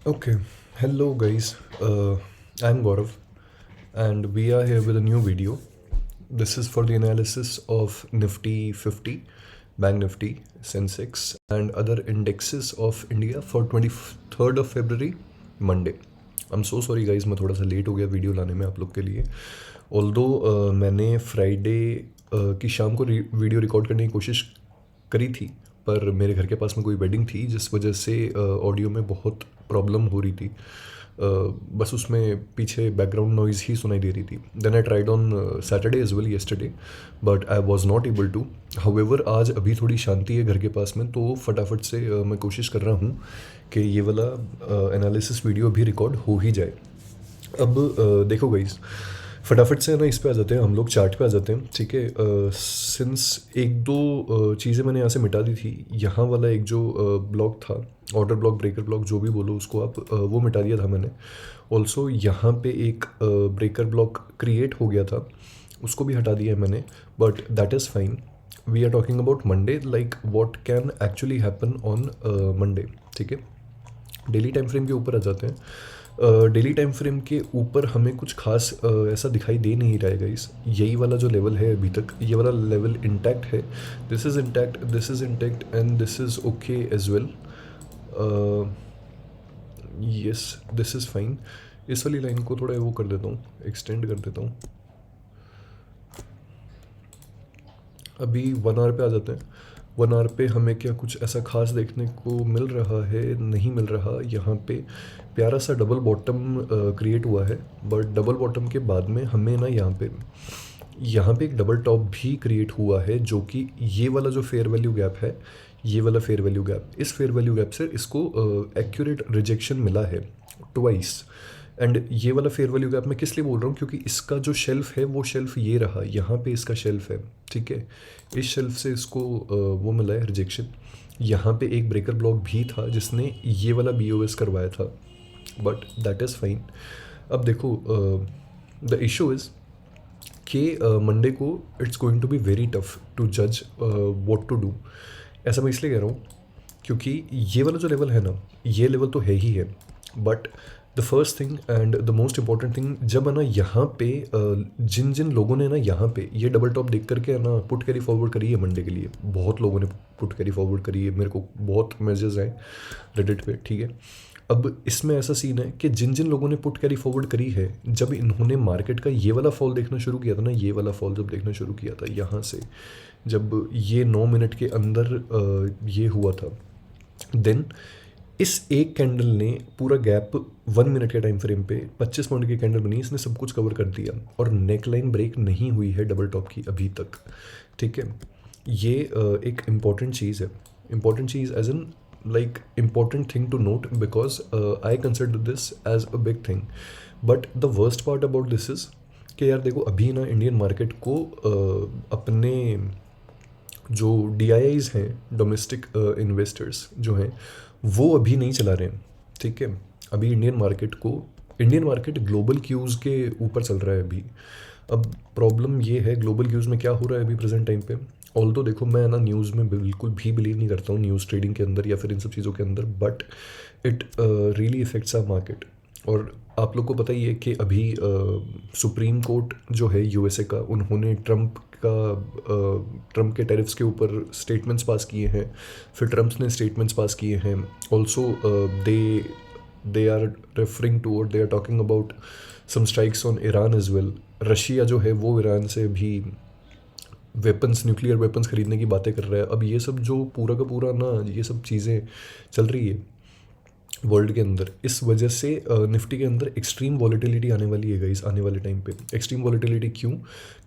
Okay, hello guys. I'm Gaurav, and we are here with a new video. This is for the analysis of Nifty 50, Bank Nifty, Sensex, and other indexes of India for 23rd of February, Monday. I'm so sorry guys, मैं थोड़ा सा late हो गया video लाने में आप लोग के लिए. ऑल्दो मैंने फ्राइडे की शाम को वीडियो रिकॉर्ड करने की कोशिश करी थी, पर मेरे घर के पास में कोई वेडिंग थी जिस वजह से ऑडियो में बहुत प्रॉब्लम हो रही थी. बस उसमें पीछे बैकग्राउंड नॉइज़ ही सुनाई दे रही थी. Then I tried on Saturday as well yesterday, but I was not able to. However आज अभी थोड़ी शांति है घर के पास में, तो फटाफट से मैं कोशिश कर रहा हूँ कि ये वाला एनालिसिस वीडियो भी रिकॉर्ड हो ही जाए. अब देखो गाइस, फटाफट से ना इस पे आ जाते हैं, हम लोग चार्ट पे आ जाते हैं. ठीक है, सिंस एक दो चीज़ें मैंने यहाँ से मिटा दी थी. यहाँ वाला एक जो ब्लॉक था, ऑर्डर ब्लॉक, ब्रेकर ब्लॉक, जो भी बोलो उसको आप, वो मिटा दिया था मैंने. ऑल्सो यहाँ पे एक ब्रेकर ब्लॉक क्रिएट हो गया था, उसको भी हटा दिया है मैंने. But that is fine. We are talking about Monday, like what can actually happen on Monday. ठीक है, डेली टाइम फ्रेम के ऊपर आ जाते हैं. डेली टाइम फ्रेम के ऊपर हमें कुछ खास ऐसा दिखाई दे नहीं रहा है गाइस. यही वाला जो लेवल है अभी तक, ये वाला लेवल इंटैक्ट है. This is intact, this is intact, and this is okay as well. Yes, this is fine. इस वाली लाइन को थोड़ा वो कर देता हूँ, एक्सटेंड कर देता हूँ. अभी 1 आवर पे आ जाते हैं. 1 आवर पे हमें क्या कुछ ऐसा खास देखने को मिल रहा है? नहीं मिल रहा. यहाँ पे प्यारा सा डबल बॉटम क्रिएट हुआ है, बट डबल बॉटम के बाद में हमें ना यहाँ पे एक डबल टॉप भी क्रिएट हुआ है, जो कि ये वाला जो फेयर वैल्यू गैप है, ये वाला फेयर वैल्यू गैप, इस फेयर वैल्यू गैप से इसको एक्यूरेट रिजेक्शन मिला है ट्वाइस. एंड ये वाला फेयर वैल्यू गैप मैं किस लिए बोल रहा हूँ, क्योंकि इसका जो शेल्फ है वो शेल्फ ये रहा, यहाँ पे इसका शेल्फ है. ठीक है, इस शेल्फ से इसको वो मिला है रिजेक्शन. यहाँ पे एक ब्रेकर ब्लॉक भी था जिसने ये वाला BOS करवाया था, बट दैट इज़ फाइन. अब देखो, द इशू इज़ कि मंडे को it's going to be very tough to जज व्हाट टू डू. ऐसा मैं इसलिए कह रहा हूँ क्योंकि ये वाला जो लेवल है ना, ये लेवल तो है ही है, but the first thing and the most important thing, जब है ना यहाँ पे जिन जिन लोगों ने ना यहाँ पे ये डबल टॉप देख करके है ना पुट कैरी फॉरवर्ड करी है मंडे के लिए, बहुत लोगों ने पुट कैरी फॉरवर्ड करी है. मेरे को बहुत मैसेजेस आए रेडिट पे. ठीक है, अब इसमें ऐसा सीन है कि जिन जिन लोगों ने पुट कैरी फॉरवर्ड करी है, जब इन्होंने मार्केट का ये वाला फॉल देखना शुरू किया था ना, ये वाला फॉल जब देखना शुरू किया था यहाँ से, जब ये 9 मिनट के अंदर ये हुआ था, देन इस एक कैंडल ने पूरा गैप 1 मिनट के टाइम फ्रेम पे 25 पॉइंट की कैंडल बनी, इसने सब कुछ कवर कर दिया, और नेक लाइन ब्रेक नहीं हुई है डबल टॉप की अभी तक. ठीक है, ये एक इम्पॉर्टेंट चीज़ है. इम्पॉर्टेंट चीज़ as an like important thing to note, because I consider this as a big thing. But the worst part about this is कि यार देखो, अभी ना इंडियन मार्केट को अपने जो DIIs हैं, डोमेस्टिक इन्वेस्टर्स जो हैं, वो अभी नहीं चला रहे हैं. ठीक है, अभी इंडियन मार्केट ग्लोबल क्यूज़ के ऊपर चल रहा है अभी. अब प्रॉब्लम ये है, ग्लोबल क्यूज़ में क्या हो रहा है अभी प्रेजेंट टाइम पे. ऑल्दो देखो, मैं ना न्यूज़ में बिल्कुल भी बिलीव नहीं करता हूँ, न्यूज़ ट्रेडिंग के अंदर या फिर इन सब चीज़ों के अंदर, but it really effects our market. और आप लोग को पता ही है कि अभी सुप्रीम कोर्ट जो है USA का, उन्होंने ट्रम्प के टैरिफ्स के ऊपर स्टेटमेंट्स पास किए हैं. फिर ट्रम्प ने स्टेटमेंट्स पास किए हैं. Also they are referring to, और they are talking about some strikes on Iran as well. Russia जो है वो ईरान से भी वेपन्स, न्यूक्लियर वेपन्स खरीदने की बातें कर रहा है. अब ये सब जो पूरा का पूरा ना, ये सब चीज़ें चल रही है वर्ल्ड के अंदर, इस वजह से निफ्टी के अंदर एक्सट्रीम वॉलेटिलिटी आने वाली है गाइस, आने वाले टाइम पे. एक्सट्रीम वॉलेटिलिटी क्यों?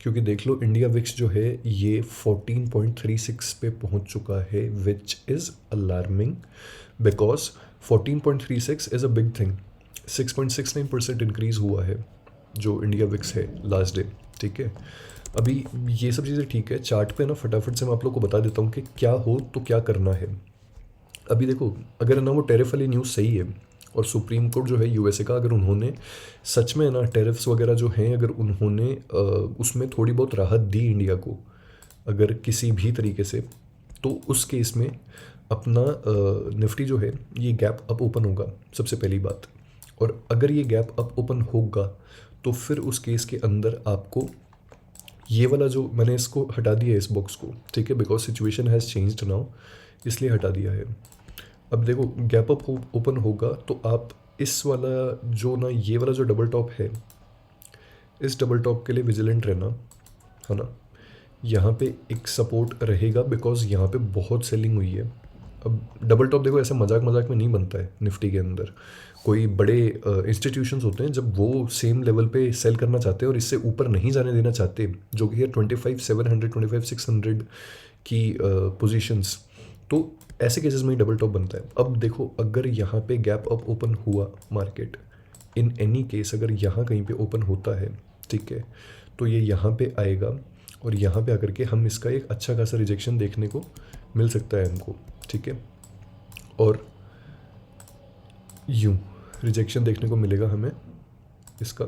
क्योंकि देख लो, इंडिया विक्स जो है ये 14.36 पे पहुंच चुका है, which is alarming, because 14.36 is a big thing. 6.69% increase हुआ है जो इंडिया विक्स है लास्ट डे. ठीक है, अभी ये सब चीज़ें ठीक है. चार्ट पे ना फटाफट से मैं आप लोग को बता देता हूँ कि क्या हो तो क्या करना है. अभी देखो, अगर ना वो टैरिफ वाली न्यूज़ सही है, और सुप्रीम कोर्ट जो है USA का, अगर उन्होंने सच में ना टैरिफ्स वगैरह जो हैं, अगर उन्होंने उसमें थोड़ी बहुत राहत दी इंडिया को, अगर किसी भी तरीके से, तो उस केस में अपना निफ्टी जो है ये गैप अप ओपन होगा सबसे पहली बात। और अगर ये गैप अप ओपन होगा तो फिर उस केस के अंदर आपको ये वाला जो मैंने इसको हटा दिया है इस बॉक्स को, ठीक है, because situation has changed now, इसलिए हटा दिया है। अब देखो गैप अप ओपन होगा तो आप इस वाला जो ना ये वाला जो डबल टॉप है, इस डबल टॉप के लिए विजिलेंट रहना, है ना। यहाँ पे एक सपोर्ट रहेगा बिकॉज यहाँ पे बहुत सेलिंग हुई है। अब डबल टॉप देखो ऐसे मजाक मजाक में नहीं बनता है निफ्टी के अंदर। कोई बड़े इंस्टीट्यूशंस होते हैं जब वो सेम लेवल पे सेल करना चाहते हैं और इससे ऊपर नहीं जाने देना चाहते, जो कि है 25,700 25,600 की पोजीशंस, तो ऐसे केसेस में ही डबल टॉप बनता है। अब देखो अगर यहाँ पे गैप अप ओपन हुआ मार्केट, इन एनी केस अगर यहाँ कहीं पे ओपन होता है, ठीक है, तो ये यहाँ पे आएगा और यहाँ पे आकर के हम इसका एक अच्छा खासा रिजेक्शन देखने को मिल सकता है हमको, ठीक है। और यूँ रिजेक्शन देखने को मिलेगा हमें इसका,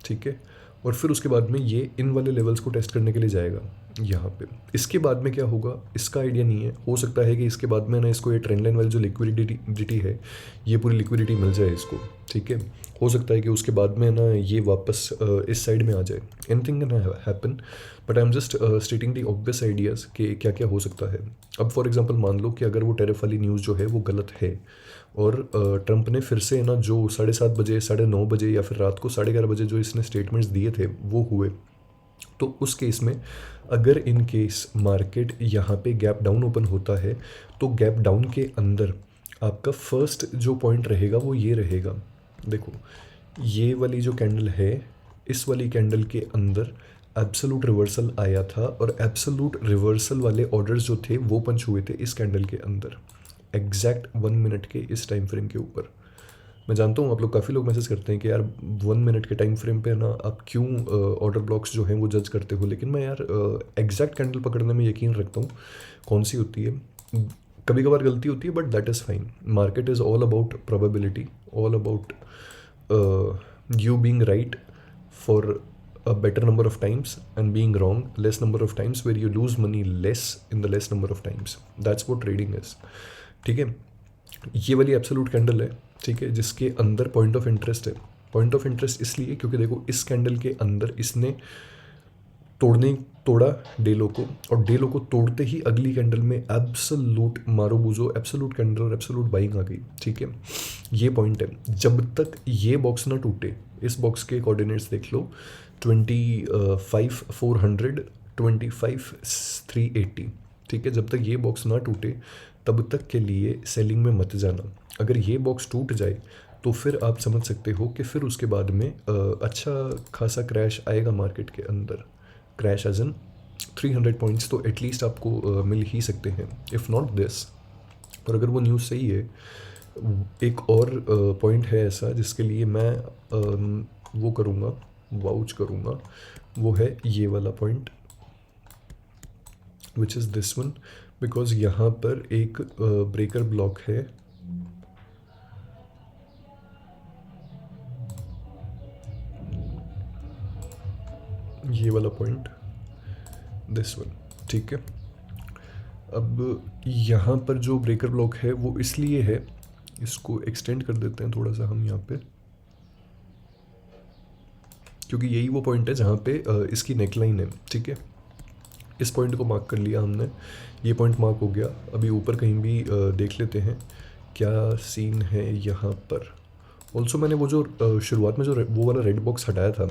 ठीक है। और फिर उसके बाद में ये इन वाले लेवल्स को टेस्ट करने के लिए जाएगा यहाँ पे। इसके बाद में क्या होगा इसका आइडिया नहीं है, हो सकता है कि इसके बाद में ना इसको ये ट्रेंड लाइन वाली जो लिक्विडिटी है ये पूरी लिक्विडिटी मिल जाए इसको, ठीक है। हो सकता है कि उसके बाद में ना ये वापस इस साइड में आ जाए, anything can happen, but I am just stating the obvious ideas कि क्या क्या हो सकता है। अब फॉर एग्जांपल मान लो कि अगर वो टैरिफ वाली न्यूज़ जो है वो गलत है और ट्रंप ने फिर से ना जो 7:30 बजे 9:30 बजे या फिर रात को 11:30 बजे जो इसने स्टेटमेंट्स दिए थे वो हुए, तो उस केस में अगर इन केस मार्केट यहाँ पे गैप डाउन ओपन होता है तो गैप डाउन के अंदर आपका फर्स्ट जो पॉइंट रहेगा वो ये रहेगा। देखो ये वाली जो कैंडल है, इस वाली कैंडल के अंदर एब्सोल्यूट रिवर्सल आया था और एब्सोल्यूट रिवर्सल वाले ऑर्डर्स जो थे वो पंच हुए थे इस कैंडल के अंदर एग्जैक्ट 1 मिनट के इस टाइम फ्रेम के ऊपर। मैं जानता हूँ आप लोग काफ़ी लोग मैसेज करते हैं कि यार 1 मिनट के टाइम फ्रेम पे ना आप क्यों ऑर्डर ब्लॉक्स जो हैं वो जज करते हो, लेकिन मैं यार एग्जैक्ट कैंडल पकड़ने में यकीन रखता हूँ कौन सी होती है। कभी कभार गलती होती है but that is fine. Market is all about probability, all about you being right for a better number of times and being wrong less number of times, where you lose money less in the less number of times. That's what trading is, ठीक है। ये वाली absolute candle है, ठीक है, जिसके अंदर point of interest है। पॉइंट ऑफ इंटरेस्ट इसलिए क्योंकि देखो इस कैंडल के अंदर इसने तोड़ा डेलो को, और डेलो को तोड़ते ही अगली कैंडल में एब्सोल्यूट मारो बूझो एब्सोल्यूट कैंडल और एब्सोल्यूट बाइंग आ गई, ठीक है। ये पॉइंट है, जब तक ये बॉक्स ना टूटे, इस बॉक्स के कोऑर्डिनेट्स देख लो 25,400 25,380, ठीक है, जब तक ये बॉक्स ना टूटे तब तक के लिए सेलिंग में मत जाना। अगर ये बॉक्स टूट जाए तो फिर आप समझ सकते हो कि फिर उसके बाद में अच्छा खासा क्रैश आएगा मार्केट के अंदर। क्रैश एज इन 300 पॉइंट्स तो एटलीस्ट आपको मिल ही सकते हैं, इफ़ नॉट दिस। और अगर वो न्यूज़ सही है, एक और पॉइंट है ऐसा जिसके लिए मैं वो करूँगा, वाउच करूँगा, वो है ये वाला point which is this one, because यहाँ पर एक ब्रेकर ब्लॉक है। ये वाला पॉइंट, दिस वन, ठीक है। अब यहाँ पर जो ब्रेकर ब्लॉक है वो इसलिए है, इसको एक्सटेंड कर देते हैं थोड़ा सा हम यहाँ पे, क्योंकि यही वो पॉइंट है जहाँ पे इसकी नेकलाइन है, ठीक है। इस पॉइंट को मार्क कर लिया हमने, ये पॉइंट मार्क हो गया। अभी ऊपर कहीं भी देख लेते हैं क्या सीन है यहाँ पर। ऑल्सो मैंने वो जो शुरुआत में जो वो वाला रेड बॉक्स हटाया था,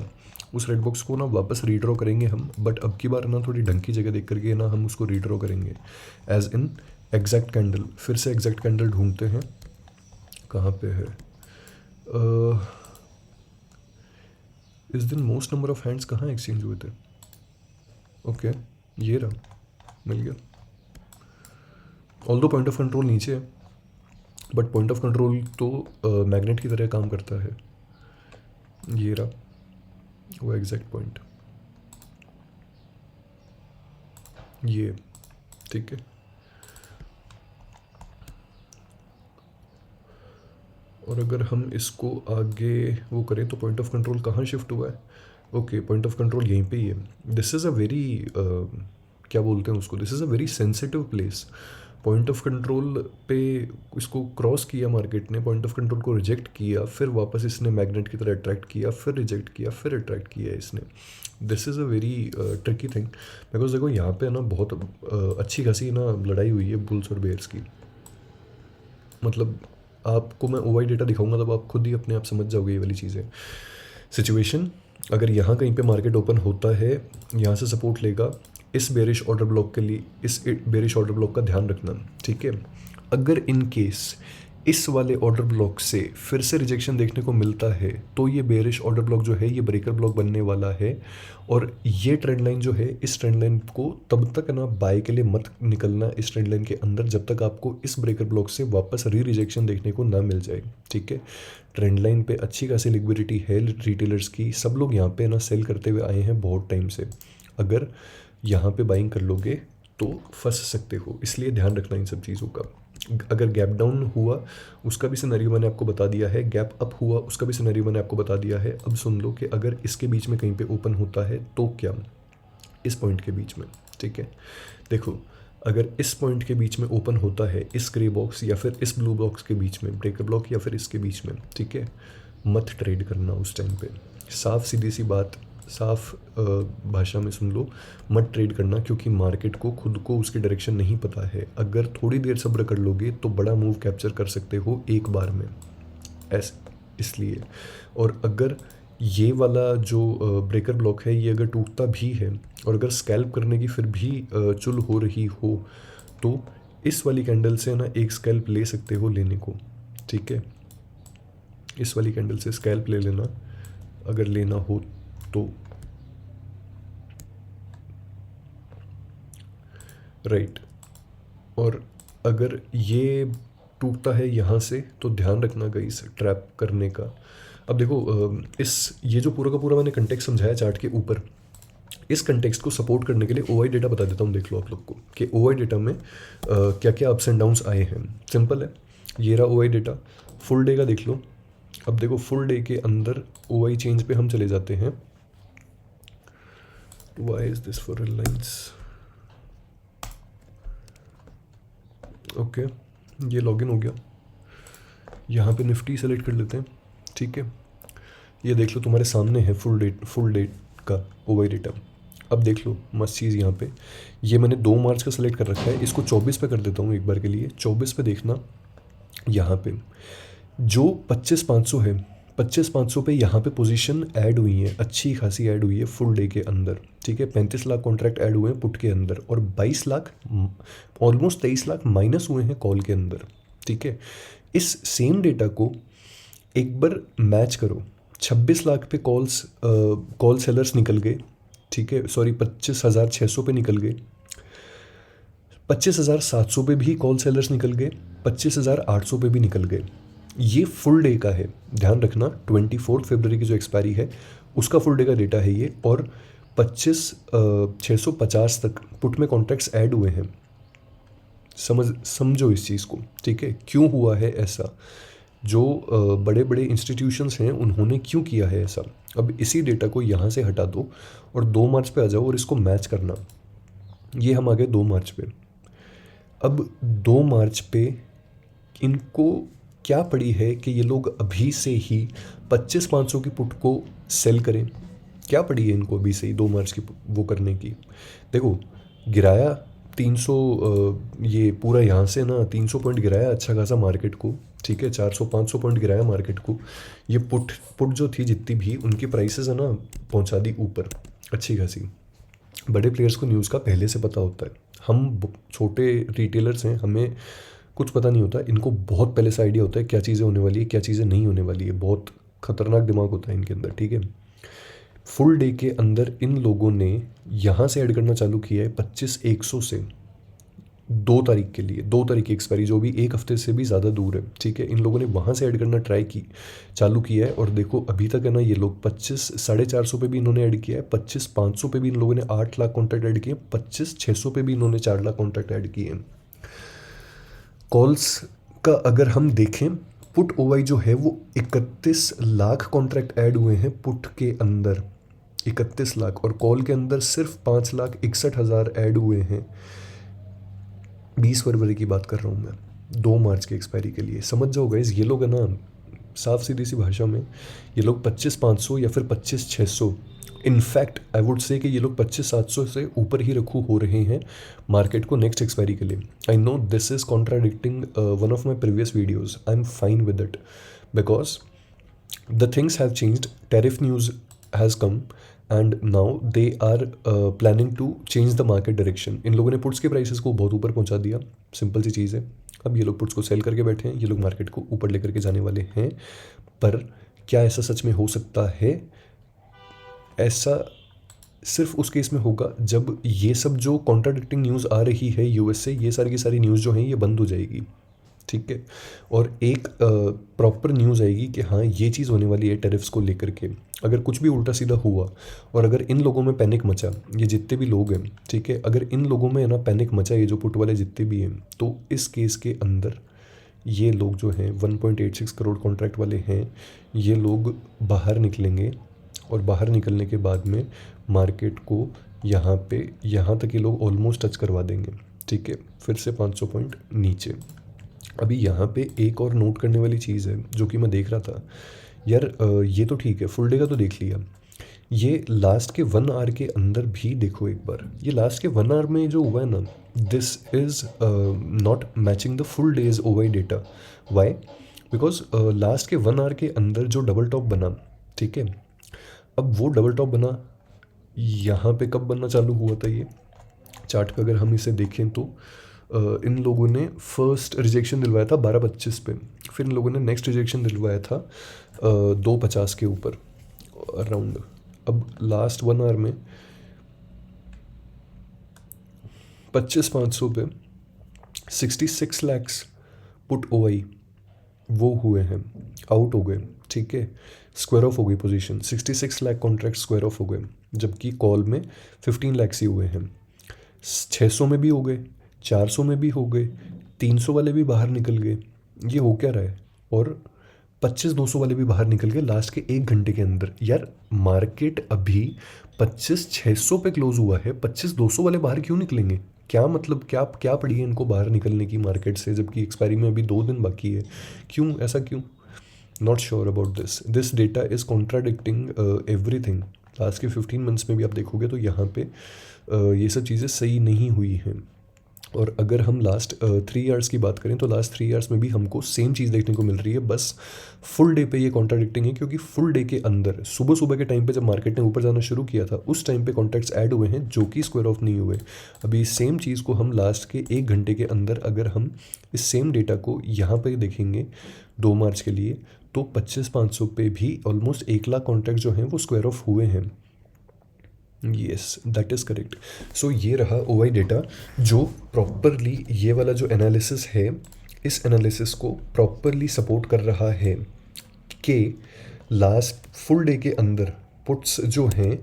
उस रेड बॉक्स को ना वापस रीड्रॉ करेंगे हम, बट अब की बार ना थोड़ी ढंग की जगह देख करके ना हम उसको रीड्रॉ करेंगे एज इन एग्जैक्ट कैंडल। फिर से एग्जैक्ट कैंडल ढूंढते हैं, कहाँ पे है। इस दिन मोस्ट नंबर ऑफ हैंड्स कहाँ एक्सचेंज हुए थे, ओके ये रहा, मिल गया। ऑल्दो पॉइंट ऑफ कंट्रोल नीचे है, बट पॉइंट ऑफ कंट्रोल तो मैग्नेट की तरह काम करता है। ये रहा वो एग्जैक्ट पॉइंट, ये, ठीक है। और अगर हम इसको आगे वो करें तो पॉइंट ऑफ कंट्रोल कहाँ शिफ्ट हुआ है, ओके पॉइंट ऑफ कंट्रोल यहीं पे ही है। दिस इज़ अ वेरी क्या बोलते हैं उसको, this is a very sensitive place point of control पे इसको क्रॉस किया मार्केट ने, पॉइंट ऑफ कंट्रोल को रिजेक्ट किया, फिर वापस इसने मैग्नेट की तरह अट्रैक्ट किया, फिर रिजेक्ट किया, फिर अट्रैक्ट किया इसने। This is a very tricky thing, because देखो यहाँ पे ना बहुत अच्छी खासी ना लड़ाई हुई है बुल्स और बेयर्स की। मतलब आपको मैं ओवाई डेटा दिखाऊंगा तब आप खुद ही अपने आप समझ जाओगे ये वाली चीज़ें। सिचुएशन, अगर यहाँ कहीं पे मार्केट ओपन होता है, यहाँ से सपोर्ट लेगा, इस बेरिश ऑर्डर ब्लॉक के लिए इस बेरिश ऑर्डर ब्लॉक का ध्यान रखना, ठीक है। अगर इन केस इस वाले ऑर्डर ब्लॉक से फिर से रिजेक्शन देखने को मिलता है तो ये बेरिश ऑर्डर ब्लॉक जो है ये ब्रेकर ब्लॉक बनने वाला है। और ये ट्रेंड लाइन जो है, इस ट्रेंड लाइन को तब तक ना बाय के लिए मत निकलना इस ट्रेंड लाइन के अंदर जब तक आपको इस ब्रेकर ब्लॉक से वापस रिजेक्शन देखने को ना मिल जाए, ठीक है। ट्रेंड लाइन पे अच्छी खासी लिक्विडिटी है रिटेलर्स की, सब लोग यहाँ पे ना सेल करते हुए आए हैं बहुत टाइम से। अगर यहाँ पे बाइंग कर लोगे तो फंस सकते हो, इसलिए ध्यान रखना इन सब चीज़ों का। अगर गैप डाउन हुआ उसका भी सिनेरियो मैंने आपको बता दिया है, गैप अप हुआ उसका भी सिनेरियो मैंने आपको बता दिया है। अब सुन लो कि अगर इसके बीच में कहीं पे ओपन होता है तो क्या, इस पॉइंट के बीच में, ठीक है। देखो अगर इस पॉइंट के बीच में ओपन होता है, इस ग्रे बॉक्स या फिर इस ब्लू बॉक्स के बीच में, ब्रेकर ब्लॉक या फिर इसके बीच में, ठीक है, मत ट्रेड करना उस टाइम पे। साफ सीधी सी बात, साफ भाषा में सुन लो, मत ट्रेड करना, क्योंकि मार्केट को खुद को उसकी डायरेक्शन नहीं पता है। अगर थोड़ी देर सब्र कर लोगे तो बड़ा मूव कैप्चर कर सकते हो एक बार में, ऐसे इसलिए। और अगर ये वाला जो ब्रेकर ब्लॉक है ये अगर टूटता भी है और अगर स्कैल्प करने की फिर भी चुल हो रही हो तो इस वाली कैंडल से ना एक स्कैल्प ले सकते हो लेने को, ठीक है। इस वाली कैंडल से स्कैल्प ले लेना अगर लेना हो तो, राइट। और अगर ये टूटता है यहाँ से तो ध्यान रखना गाइस ट्रैप करने का। अब देखो ये जो पूरा का पूरा मैंने कंटेक्स्ट समझाया चार्ट के ऊपर, इस कंटेक्स्ट को सपोर्ट करने के लिए ओआई डेटा बता देता हूँ, देख लो आप लोग को कि ओआई डेटा में क्या क्या अप्स एंड डाउन्स आए हैं। सिंपल है, ये रहा ओआई डेटा, फुल डे का देख लो। अब देखो फुल डे के अंदर ओआई चेंज पे हम चले जाते हैं। Why is this for Reliance, okay ये लॉगिन हो गया। यहाँ पे निफ्टी सेलेक्ट कर लेते हैं, ठीक है। ये देख लो तुम्हारे सामने है फुल डे का ओवाई डेटा। अब देख लो मस्त चीज़ यहाँ पे, ये मैंने 2 मार्च का सेलेक्ट कर रखा है, इसको 24 पे कर देता हूँ एक बार के लिए। 24 पे देखना, यहाँ पे जो 25,500 है, 25,500 पे यहाँ पे पोजीशन ऐड हुई है, अच्छी खासी ऐड हुई है फुल डे के अंदर, ठीक है। 35 लाख कॉन्ट्रैक्ट ऐड हुए हैं पुट के अंदर और 22 लाख, ऑलमोस्ट 23 लाख माइनस हुए हैं कॉल के अंदर, ठीक है। इस सेम डेटा को एक बार मैच करो, 26 लाख पे कॉल सेलर्स निकल गए, ठीक है। सॉरी 25,600 पे निकल गए, 25,700 पे भी कॉल सेलर्स निकल गए, 25,800 पे भी निकल गए। ये फुल डे का है, ध्यान रखना। 24 फरवरी की जो एक्सपायरी है उसका फुल डे का डेटा है ये। और 25,650 तक पुट में कॉन्ट्रैक्ट्स ऐड हुए हैं। समझो इस चीज़ को, ठीक है। क्यों हुआ है ऐसा, जो बड़े बड़े इंस्टीट्यूशंस हैं उन्होंने क्यों किया है ऐसा। अब इसी डेटा को यहाँ से हटा दो और 2 मार्च पे आ जाओ और इसको मैच करना। ये हम आ गए 2 मार्च पे। अब 2 मार्च पे इनको क्या पड़ी है कि ये लोग अभी से ही 25,500 की पुट को सेल करें। क्या पड़ी है इनको अभी से ही 2 मार्च की वो करने की। देखो गिराया 300, ये पूरा यहाँ से ना 300 पॉइंट गिराया अच्छा खासा मार्केट को, ठीक है। 400-500 पॉइंट गिराया मार्केट को। ये पुट जो थी जितनी भी उनकी प्राइसेस है ना पहुँचा दी ऊपर अच्छी खासी। बड़े प्लेयर्स को न्यूज़ का पहले से पता होता है, हम छोटे रिटेलर्स हैं, हमें कुछ पता नहीं होता। इनको बहुत पहले से आइडिया होता है क्या चीज़ें होने वाली है क्या चीज़ें नहीं होने वाली है। बहुत खतरनाक दिमाग होता है इनके अंदर, ठीक है। फुल डे के अंदर इन लोगों ने यहाँ से ऐड करना चालू किया है 25,100 से 2 तारीख के लिए, 2 तारीख की एक्सपायरी जो भी 1 हफ्ते से भी ज़्यादा दूर है, ठीक है। इन लोगों ने वहाँ से ऐड करना चालू किया है। और देखो अभी तक है ना ये लोग 25,450 पे भी इन्होंने ऐड किया है, 25,500 पे भी इन लोगों ने 8 लाख कॉन्ट्रैक्ट ऐड किए, 25,600 पे भी इन्होंने 4 लाख कॉन्ट्रैक्ट ऐड किए हैं। कॉल्स का अगर हम देखें, पुट ओवाई जो है वो 31 लाख कॉन्ट्रैक्ट ऐड हुए हैं पुट के अंदर, 31 लाख। और कॉल के अंदर सिर्फ 5,61,000 ऐड हुए हैं। 20 फरवरी की बात कर रहा हूँ मैं, 2 मार्च की एक्सपायरी के लिए। समझ जाओ गाइस, ये लोग है ना, साफ सीधी सी भाषा में, ये लोग 25,500 या फिर 25,600, इनफैक्ट आई वुड से कि ये लोग 25,700 से ऊपर ही रखू हो रहे हैं मार्केट को नेक्स्ट एक्सपायरी के लिए। I know this is contradicting one of my previous videos, I am fine with it, because the things have changed, tariff news has come, and now they are planning to change the market direction. इन लोगों ने puts के prices को बहुत ऊपर पहुंचा दिया, simple सी चीज़ है। अब ये लोग पुट्स को सेल करके बैठे हैं, ये लोग मार्केट को ऊपर लेकर के जाने वाले हैं। पर क्या ऐसा सच में हो सकता है? ऐसा सिर्फ उस केस में होगा जब ये सब जो कॉन्ट्राडिक्टिंग न्यूज़ आ रही है यूएस से, ये सारी की सारी न्यूज़ जो हैं ये बंद हो जाएगी, ठीक है। और एक प्रॉपर न्यूज़ आएगी कि हाँ ये चीज़ होने वाली है टेरिफ्स को लेकर के। अगर कुछ भी उल्टा सीधा हुआ और अगर इन लोगों में पैनिक मचा, ये जितने भी लोग हैं, ठीक है, अगर इन लोगों में है ना पैनिक मचा, ये जो पुट वाले जितने भी हैं, तो इस केस के अंदर ये लोग जो हैं 1.86 करोड़ कॉन्ट्रैक्ट वाले हैं, ये लोग बाहर निकलेंगे। और बाहर निकलने के बाद में मार्केट को यहाँ तक ये लोग ऑलमोस्ट टच करवा देंगे, ठीक है, फिर से 500 पॉइंट नीचे। अभी यहाँ पे एक और नोट करने वाली चीज़ है जो कि मैं देख रहा था यार, ये तो ठीक है, फुल डे का तो देख लिया, ये लास्ट के 1 आवर के अंदर भी देखो एक बार। ये लास्ट के 1 आवर में जो हुआ है ना, this is not matching the full days OI data. Why? Because last के 1 आवर के अंदर जो डबल टॉप बना, ठीक है, अब वो डबल टॉप बना यहाँ पे कब बनना चालू हुआ था? ये चार्ट पे अगर हम इसे देखें तो इन लोगों ने फर्स्ट रिजेक्शन दिलवाया था 12.25 पे, फिर इन लोगों ने नेक्स्ट रिजेक्शन दिलवाया था 2.50 के ऊपर अराउंड। अब लास्ट 1 आवर में 25,500 पे 66 लैक्स पुट ओआई वो हुए हैं, आउट हो गए, ठीक है, स्क्वायर ऑफ हो गई position, 66 lakh contract square of हो गए, जबकि कॉल में 15 लैक्स ही हुए हैं। 600 में भी हो गए, 400 में भी हो गए, 300 वाले भी बाहर निकल गए। ये हो क्या रहा है? और 25,200 वाले भी बाहर निकल गए लास्ट के 1 घंटे के अंदर। यार मार्केट अभी 25,600 पे क्लोज हुआ है, 25,200 वाले बाहर क्यों निकलेंगे? क्या मतलब, क्या पड़ी है इनको बाहर निकलने की मार्केट से, जबकि एक्सपायरी में अभी 2 दिन बाकी है? क्यों ऐसा क्यों? Not sure about this data is contradicting everything. Last के 15 मंथ्स में भी आप देखोगे तो यहाँ पे ये सब चीज़ें सही नहीं हुई हैं। और अगर हम लास्ट 3 ईयर्स की बात करें तो लास्ट 3 ईयर्स में भी हमको सेम चीज़ देखने को मिल रही है, बस फुल डे पे ये कॉन्ट्राडिक्टिंग है, क्योंकि फुल डे के अंदर सुबह सुबह के टाइम पे जब मार्केट ने ऊपर जाना शुरू किया था, उस टाइम पे कॉन्ट्रैक्ट्स ऐड हुए हैं जो कि स्क्वायर ऑफ नहीं हुए। अभी सेम चीज़ को हम लास्ट के 1 घंटे के अंदर अगर हम इस सेम डेटा को यहाँ पर देखेंगे 2 मार्च के लिए, तो 25,500 पे भी ऑलमोस्ट 1 लाख कॉन्ट्रैक्ट जो हैं वो स्क्वायर ऑफ हुए हैं। Yes, that is correct. So ये रहा ओवाई डेटा, जो प्रॉपरली ये वाला जो एनालिसिस है, इस एनालिसिस को प्रॉपरली सपोर्ट कर रहा है कि लास्ट फुल डे के अंदर पुट्स जो हैं,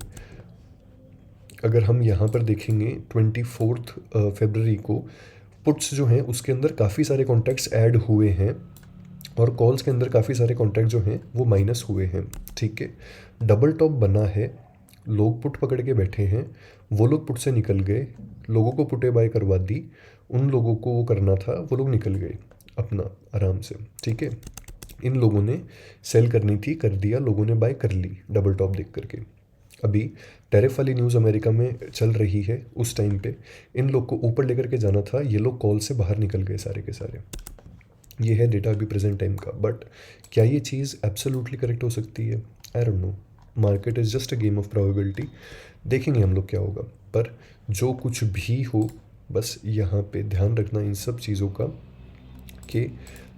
अगर हम यहाँ पर देखेंगे 24 फरवरी को पुट्स जो हैं उसके अंदर काफ़ी सारे कॉन्ट्रैक्ट्स ऐड हुए हैं और कॉल्स के अंदर काफ़ी सारे कॉन्ट्रैक्ट जो हैं वो माइनस हुए हैं, ठीक है। डबल टॉप बना है, लोग पुट पकड़ के बैठे हैं, वो लोग पुट से निकल गए, लोगों को पुटे बाय करवा दी, उन लोगों को वो करना था वो लोग निकल गए अपना आराम से, ठीक है। इन लोगों ने सेल करनी थी, कर दिया, लोगों ने बाय कर ली डबल टॉप देख करके। अभी टैरिफ वाली न्यूज़ अमेरिका में चल रही है, उस टाइम पे इन लोग को ऊपर लेकर के जाना था, ये लोग कॉल से बाहर निकल गए सारे के सारे। ये है डेटा अभी प्रेजेंट टाइम का, बट क्या ये चीज़ एब्सोल्युटली करेक्ट हो सकती है? I don't know. Market is just a game of probability, देखेंगे हम लोग क्या होगा। पर जो कुछ भी हो, बस यहाँ पे ध्यान रखना इन सब चीज़ों का कि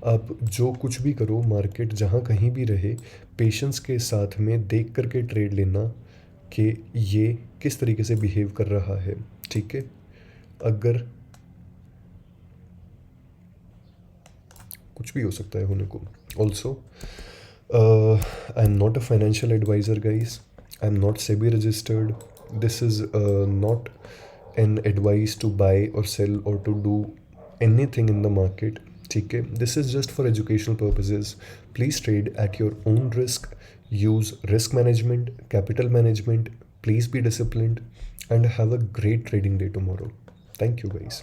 आप जो कुछ भी करो, मार्केट जहाँ कहीं भी रहे, पेशेंस के साथ में देख करके ट्रेड लेना कि ये किस तरीके से बिहेव कर रहा है, ठीक है। अगर कुछ भी हो सकता है होने को। Also I am not a financial advisor guys, I am not SEBI registered, this is not an advice to buy और सेल और to do anything in the market, ठीक है। This is just for educational purposes. Please trade at your own risk, use risk management, capital management, please be disciplined and have a great trading day tomorrow. Thank you guys.